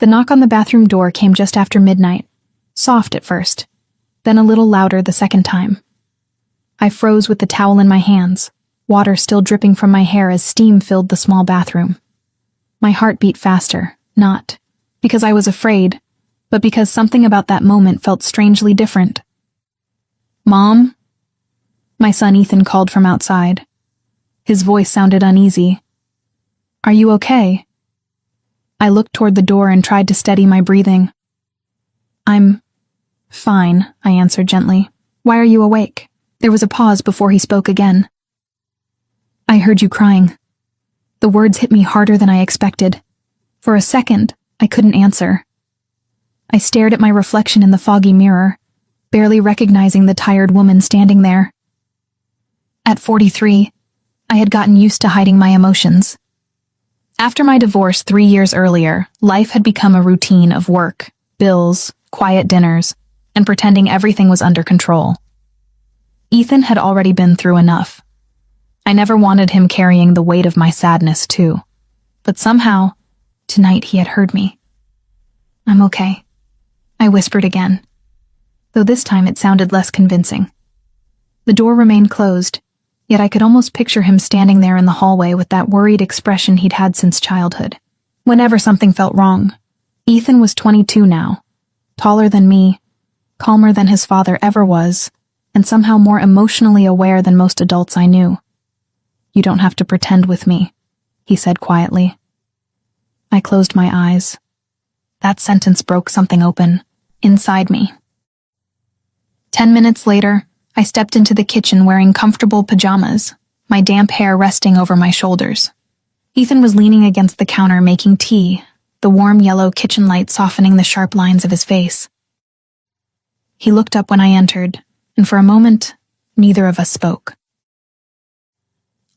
The knock on the bathroom door came just after midnight, soft at first, then a little louder the second time. I froze with the towel in my hands, water still dripping from my hair as steam filled the small bathroom. My heart beat faster, not because I was afraid, but because something about that moment felt strangely different. "Mom?" My son Ethan called from outside. His voice sounded uneasy. "Are you okay?" I looked toward the door and tried to steady my breathing. "I'm fine," I answered gently. "Why are you awake?" There was a pause before he spoke again. "I heard you crying." The words hit me harder than I expected. For a second, I couldn't answer. I stared at my reflection in the foggy mirror, barely recognizing the tired woman standing there. At 43, I had gotten used to hiding my emotions. After my divorce 3 years earlier, life had become a routine of work, bills, quiet dinners, and pretending everything was under control. Ethan had already been through enough. I never wanted him carrying the weight of my sadness, too. But somehow, tonight he had heard me. "I'm okay," I whispered again, though this time it sounded less convincing. The door remained closed, yet I could almost picture him standing there in the hallway with that worried expression he'd had since childhood. Whenever something felt wrong. Ethan was 22 now, taller than me, calmer than his father ever was, and somehow more emotionally aware than most adults I knew. "You don't have to pretend with me," he said quietly. I closed my eyes. That sentence broke something open, inside me. 10 minutes later, I stepped into the kitchen wearing comfortable pajamas, my damp hair resting over my shoulders. Ethan was leaning against the counter making tea, the warm yellow kitchen light softening the sharp lines of his face. He looked up when I entered, and for a moment, neither of us spoke.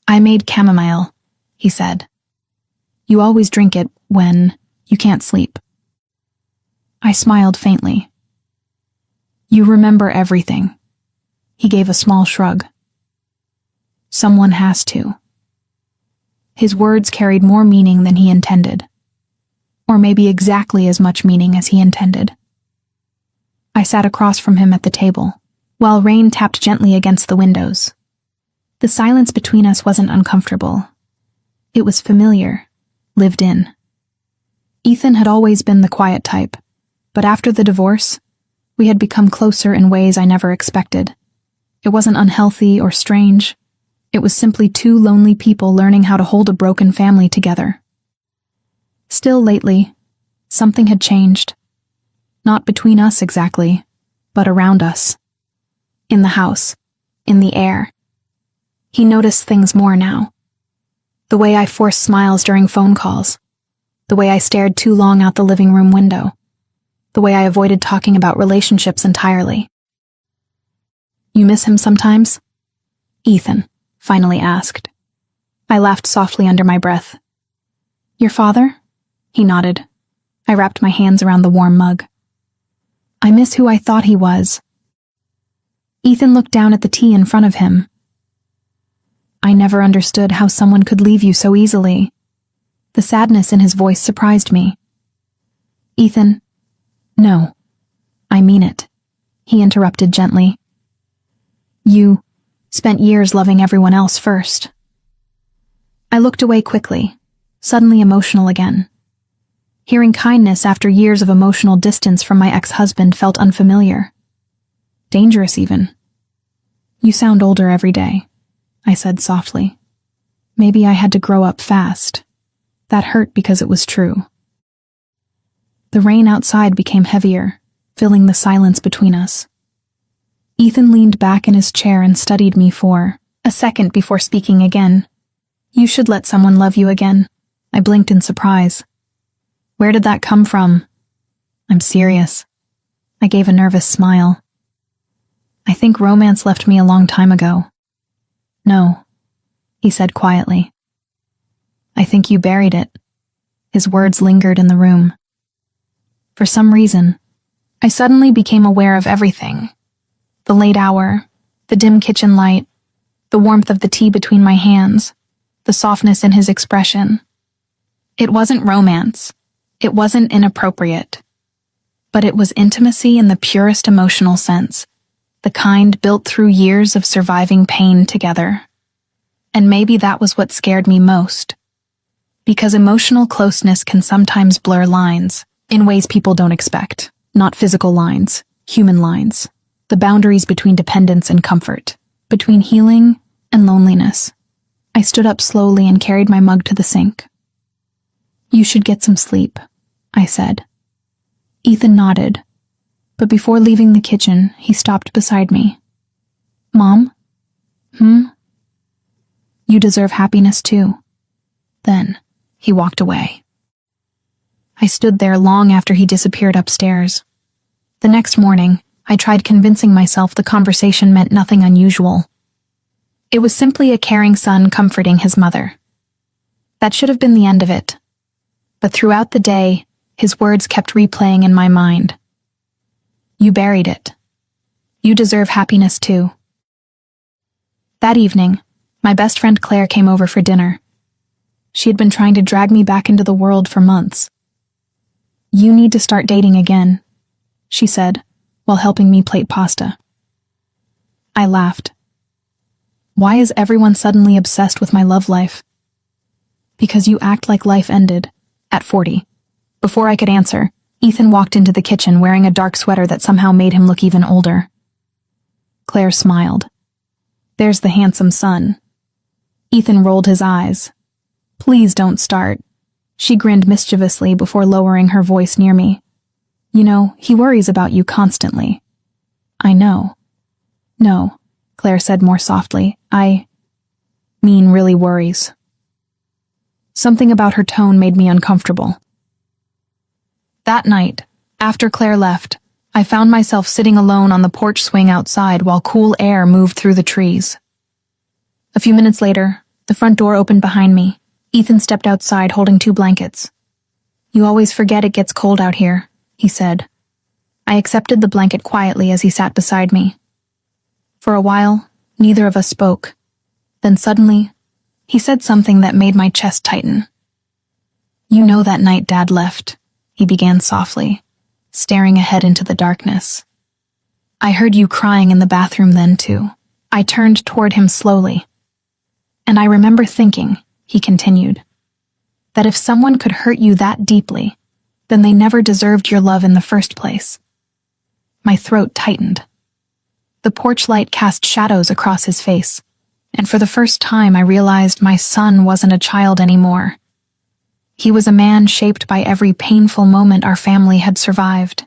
"I made chamomile," he said. "You always drink it when you can't sleep." I smiled faintly. "You remember everything." He gave a small shrug. "Someone has to." His words carried more meaning than he intended. Or maybe exactly as much meaning as he intended. I sat across from him at the table, while rain tapped gently against the windows. The silence between us wasn't uncomfortable. It was familiar, lived in. Ethan had always been the quiet type, but after the divorce, we had become closer in ways I never expected. It wasn't unhealthy or strange. It was simply two lonely people learning how to hold a broken family together. Still lately, something had changed. Not between us exactly, but around us. In the house, in the air. He noticed things more now. The way I forced smiles during phone calls. The way I stared too long out the living room window. The way I avoided talking about relationships entirely. "You miss him sometimes?" Ethan finally asked. I laughed softly under my breath. "Your father?" He nodded. I wrapped my hands around the warm mug. "I miss who I thought he was." Ethan looked down at the tea in front of him. "I never understood how someone could leave you so easily." The sadness in his voice surprised me. "Ethan, no, I mean it," he interrupted gently. "You spent years loving everyone else first." I looked away quickly, suddenly emotional again. Hearing kindness after years of emotional distance from my ex-husband felt unfamiliar. Dangerous even. "You sound older every day," I said softly. Maybe I had to grow up fast. That hurt because it was true. The rain outside became heavier, filling the silence between us. Ethan leaned back in his chair and studied me for a second before speaking again. "You should let someone love you again." I blinked in surprise. "Where did that come from?" "I'm serious." I gave a nervous smile. "I think romance left me a long time ago." "No," he said quietly. "I think you buried it." His words lingered in the room. For some reason, I suddenly became aware of everything. The late hour, the dim kitchen light, the warmth of the tea between my hands, the softness in his expression. It wasn't romance. It wasn't inappropriate, but it was intimacy in the purest emotional sense, the kind built through years of surviving pain together. And maybe that was what scared me most. Because emotional closeness can sometimes blur lines in ways people don't expect. Not physical lines, human lines. The boundaries between dependence and comfort, between healing and loneliness. I stood up slowly and carried my mug to the sink. "You should get some sleep," I said. Ethan nodded, but before leaving the kitchen, he stopped beside me. "Mom? You deserve happiness too." Then he walked away. I stood there long after he disappeared upstairs. The next morning, I tried convincing myself the conversation meant nothing unusual. It was simply a caring son comforting his mother. That should have been the end of it. But throughout the day, his words kept replaying in my mind. "You buried it. You deserve happiness too." That evening, my best friend Claire came over for dinner. She had been trying to drag me back into the world for months. "You need to start dating again," she said, while helping me plate pasta. I laughed. "Why is everyone suddenly obsessed with my love life?" "Because you act like life ended at 40. Before I could answer, Ethan walked into the kitchen wearing a dark sweater that somehow made him look even older. Claire smiled. "There's the handsome son." Ethan rolled his eyes. "Please don't start." She grinned mischievously before lowering her voice near me. "You know, he worries about you constantly." "I know." "No," Claire said more softly. "I mean really worries." Something about her tone made me uncomfortable. That night, after Claire left, I found myself sitting alone on the porch swing outside while cool air moved through the trees. A few minutes later, the front door opened behind me. Ethan stepped outside holding 2 blankets. "You always forget it gets cold out here," he said. I accepted the blanket quietly as he sat beside me. For a while, neither of us spoke. Then suddenly, he said something that made my chest tighten. "You know that night Dad left," he began softly, staring ahead into the darkness. "I heard you crying in the bathroom then too." I turned toward him slowly. "And I remember thinking," he continued, "that if someone could hurt you that deeply, then they never deserved your love in the first place." My throat tightened. The porch light cast shadows across his face, and for the first time I realized my son wasn't a child anymore. He was a man shaped by every painful moment our family had survived.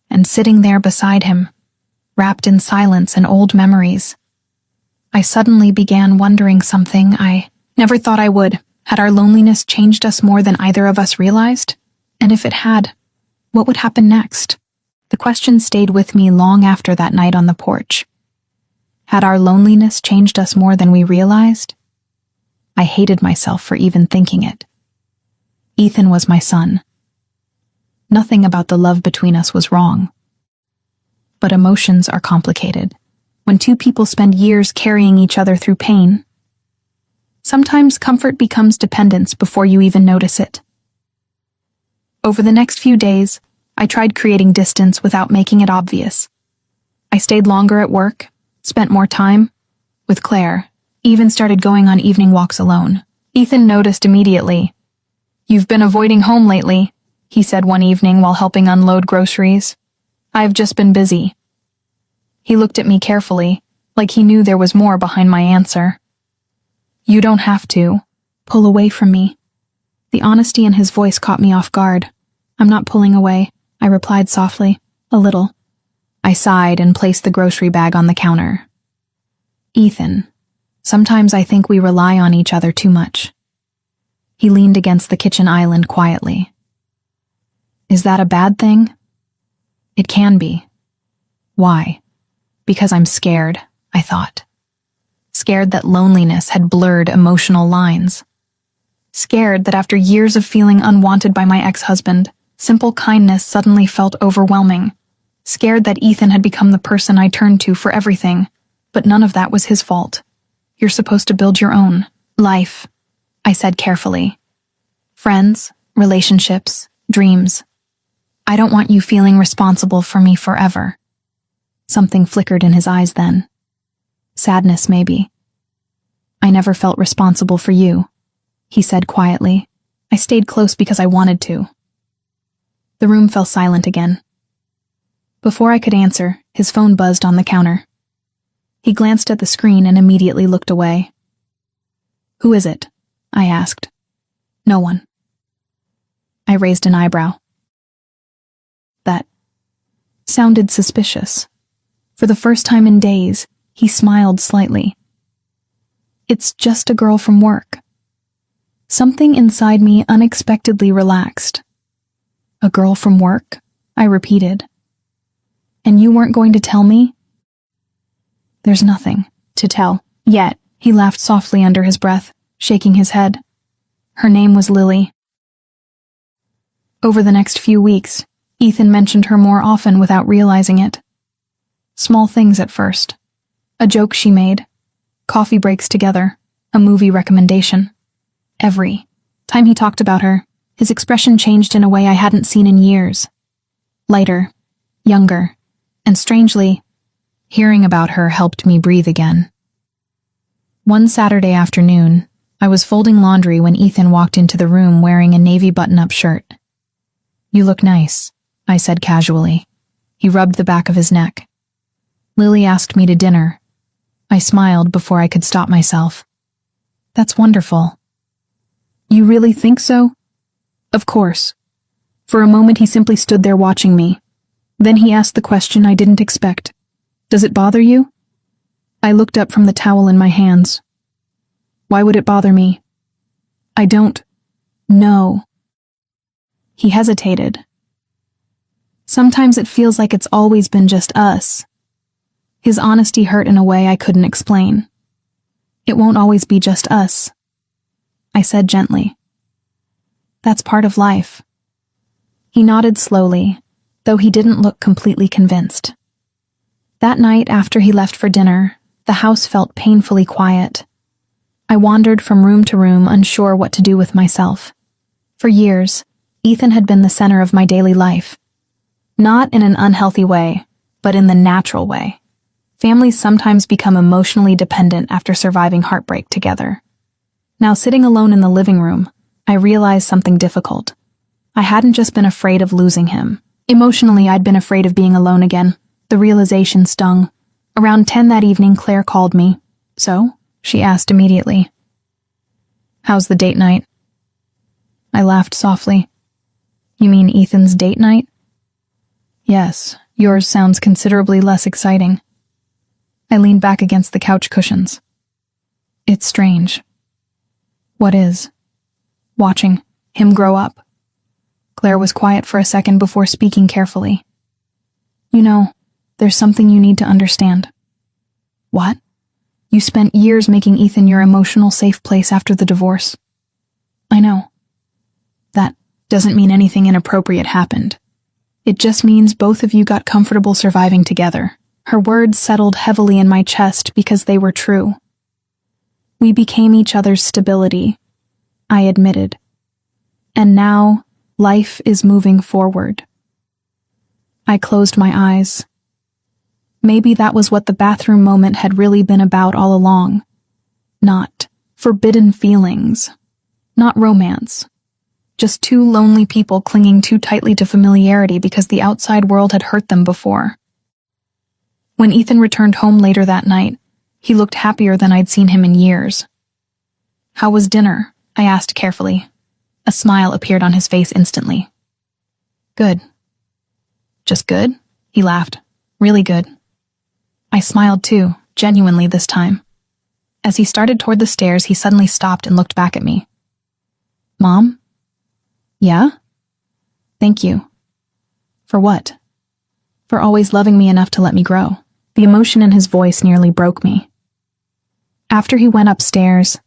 And sitting there beside him, wrapped in silence and old memories, I suddenly began wondering something I never thought I would. Had our loneliness changed us more than either of us realized? And if it had, what would happen next? The question stayed with me long after that night on the porch. Had our loneliness changed us more than we realized? I hated myself for even thinking it. Ethan was my son. Nothing about the love between us was wrong. But emotions are complicated. When 2 people spend years carrying each other through pain, sometimes comfort becomes dependence before you even notice it. Over the next few days, I tried creating distance without making it obvious. I stayed longer at work, spent more time with Claire, even started going on evening walks alone. Ethan noticed immediately. "You've been avoiding home lately," he said one evening while helping unload groceries. "I've just been busy." He looked at me carefully, like he knew there was more behind my answer. "You don't have to. Pull away from me." The honesty in his voice caught me off guard. "I'm not pulling away," I replied softly. "A little." I sighed and placed the grocery bag on the counter. "Ethan, sometimes I think we rely on each other too much." He leaned against the kitchen island quietly. "Is that a bad thing?" "It can be." "Why?" "Because I'm scared," I thought. Scared that loneliness had blurred emotional lines. Scared that after years of feeling unwanted by my ex-husband, simple kindness suddenly felt overwhelming. Scared that Ethan had become the person I turned to for everything, but none of that was his fault. "You're supposed to build your own life," I said carefully. "Friends, relationships, Dreams. I don't want you feeling responsible for me forever. Something flickered in his eyes then. Sadness, maybe. I never felt responsible for you, he said quietly. I stayed close because I wanted to. The room fell silent again. Before I could answer, his phone buzzed on the counter. He glanced at the screen and immediately looked away. Who is it? I asked. No one. I raised an eyebrow. That sounded suspicious. For the first time in days, he smiled slightly. It's just a girl from work. Something inside me unexpectedly relaxed. A girl from work? I repeated. And you weren't going to tell me? There's nothing to tell yet, he laughed softly under his breath, shaking his head. Her name was Lily. Over the next few weeks, Ethan mentioned her more often without realizing it. Small things at first. A joke she made, coffee breaks together, a movie recommendation. Every time he talked about her, his expression changed in a way I hadn't seen in years. Lighter, younger, and strangely, hearing about her helped me breathe again. One Saturday afternoon, I was folding laundry when Ethan walked into the room wearing a navy button-up shirt. You look nice, I said casually. He rubbed the back of his neck. Lily asked me to dinner. I smiled before I could stop myself. That's wonderful. You really think so? Of course. For a moment he simply stood there watching me. Then he asked the question I didn't expect. Does it bother you? I looked up from the towel in my hands. Why would it bother me? I don't know. He hesitated. Sometimes it feels like it's always been just us. His honesty hurt in a way I couldn't explain. It won't always be just us, I said gently. That's part of life. He nodded slowly, though he didn't look completely convinced. That night after he left for dinner, the house felt painfully quiet. I wandered from room to room, unsure what to do with myself. For years, Ethan had been the center of my daily life. Not in an unhealthy way, but in the natural way. Families sometimes become emotionally dependent after surviving heartbreak together. Now, sitting alone in the living room, I realized something difficult. I hadn't just been afraid of losing him. Emotionally, I'd been afraid of being alone again. The realization stung. Around 10 that evening, Claire called me. So? She asked immediately. How's the date night? I laughed softly. You mean Ethan's date night? Yes, yours sounds considerably less exciting. I leaned back against the couch cushions. It's strange. What is? Watching him grow up. Claire was quiet for a second before speaking carefully. You know, there's something you need to understand. What? You spent years making Ethan your emotional safe place after the divorce. I know. That doesn't mean anything inappropriate happened. It just means both of you got comfortable surviving together. Her words settled heavily in my chest because they were true. We became each other's stability, I admitted. And now, life is moving forward. I closed my eyes. Maybe that was what the bathroom moment had really been about all along. Not forbidden feelings. Not romance. Just two lonely people clinging too tightly to familiarity because the outside world had hurt them before. When Ethan returned home later that night, he looked happier than I'd seen him in years. How was dinner? I asked carefully. A smile appeared on his face instantly. Good. Just good? He laughed. Really good. I smiled too, genuinely this time. As he started toward the stairs, he suddenly stopped and looked back at me. Mom? Yeah? Thank you. For what? For always loving me enough to let me grow. The emotion in his voice nearly broke me. After he went upstairs,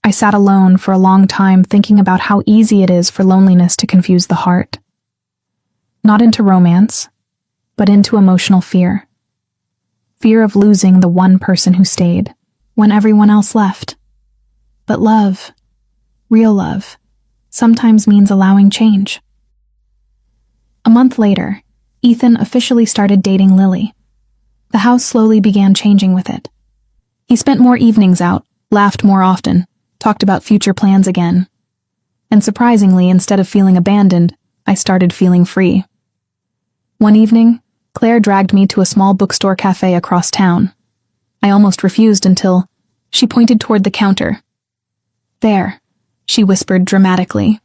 I sat alone for a long time thinking about how easy it is for loneliness to confuse the heart. Not into romance, but into emotional fear. Fear of losing the one person who stayed when everyone else left. But love, real love, sometimes means allowing change. A month later, Ethan officially started dating Lily. The house slowly began changing with it. He spent more evenings out, laughed more often, talked about future plans again. And surprisingly, instead of feeling abandoned, I started feeling free. One evening, Claire dragged me to a small bookstore cafe across town. I almost refused until she pointed toward the counter. "There," she whispered dramatically.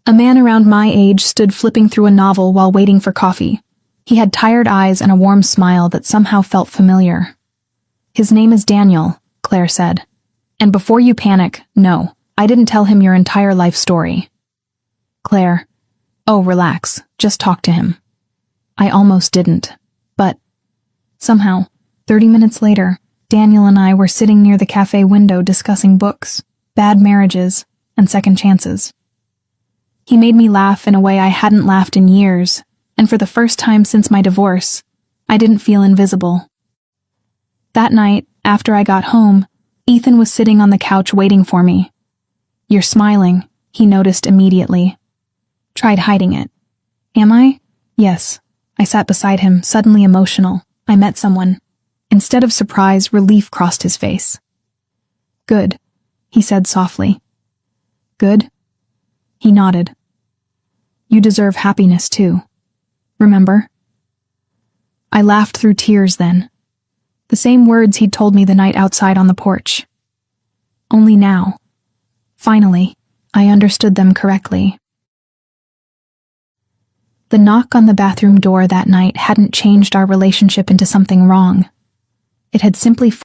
A man around my age stood flipping through a novel while waiting for coffee. He had tired eyes and a warm smile that somehow felt familiar. "His name is Daniel," Claire said. "And before you panic, no, I didn't tell him your entire life story." Claire, "Oh, relax, just talk to him." I almost didn't, but somehow, 30 minutes later, Daniel and I were sitting near the cafe window discussing books, bad marriages, and second chances. He made me laugh in a way I hadn't laughed in years, and for the first time since my divorce, I didn't feel invisible. That night, after I got home, Ethan was sitting on the couch waiting for me. "You're smiling," he noticed immediately. Tried hiding it. "Am I?" "Yes." I sat beside him, suddenly emotional. I met someone. Instead of surprise, relief crossed his face. "Good," he said softly. "Good?" He nodded. "You deserve happiness too. Remember?" I laughed through tears then. The same words he'd told me the night outside on the porch. Only now, finally, I understood them correctly. The knock on the bathroom door that night hadn't changed our relationship into something wrong. It had simply